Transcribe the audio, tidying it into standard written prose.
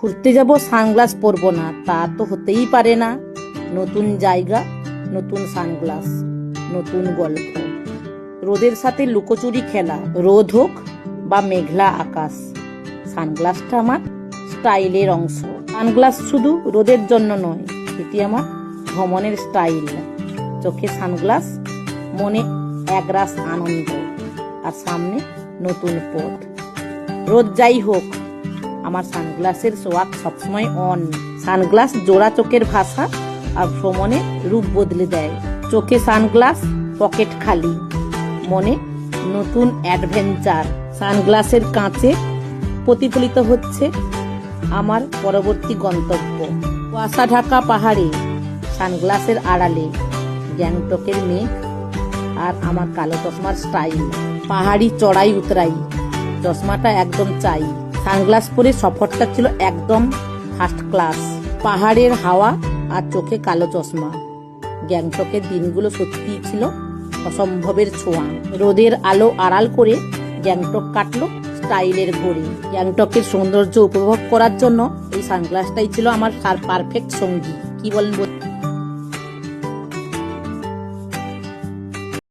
ঘুরতে যাব সানগ্লাস পরবো না, তা তো হতেই পারে না। নতুন জায়গা, নতুন সানগ্লাস, নতুন গল্প। রোদের সাথে লুকোচুরি খেলা, রোদ হোক বা মেঘলা আকাশ, সানগ্লাসটা আমার স্টাইলের অংশ। সানগ্লাস শুধু রোদের জন্য নয়, এটি আমার ভ্রমণের স্টাইল। চোখে সানগ্লাস, মনে একরাশ আনন্দ, আর সামনে নতুন পথ। রোদ যাই হোক, আমার সানগ্লাসের সোয়াগ সবসময় অন। সানগ্লাস জোড়া চোখের ভাষা আর ভ্রমণে রূপ বদলে দেয়। চোখে সানগ্লাস, পকেট খালি, মনে নতুন অ্যাডভেঞ্চার। সানগ্লাসের কাঁচে প্রতিফলিত হচ্ছে আমার পরবর্তী গন্তব্য। কুয়াশা ঢাকা পাহাড়ে, সানগ্লাসের আড়ালে গ্যাংটকের মেঘ আর আমার কালো চশমার স্টাইল। পাহাড়ি চড়াই উতরাই, চশমাটা একদম চাই। সানগ্লাস পরে সফরটা ছিল একদম ফার্স্ট ক্লাস। পাহাড়ের হাওয়া আর চোখে কালো চশমা, গ্যাংটকের দিনগুলো সত্যিই ছিল অসম্ভবের ছোঁয়া। রোদের আলো আড়াল করে গ্যাংটক কাটলো স্টাইলের ঘড়ি। গ্যাংটকের সৌন্দর্য উপভোগ করার জন্য এই সানগ্লাসটাই ছিল আমার পারফেক্ট সঙ্গী। কি বলেন?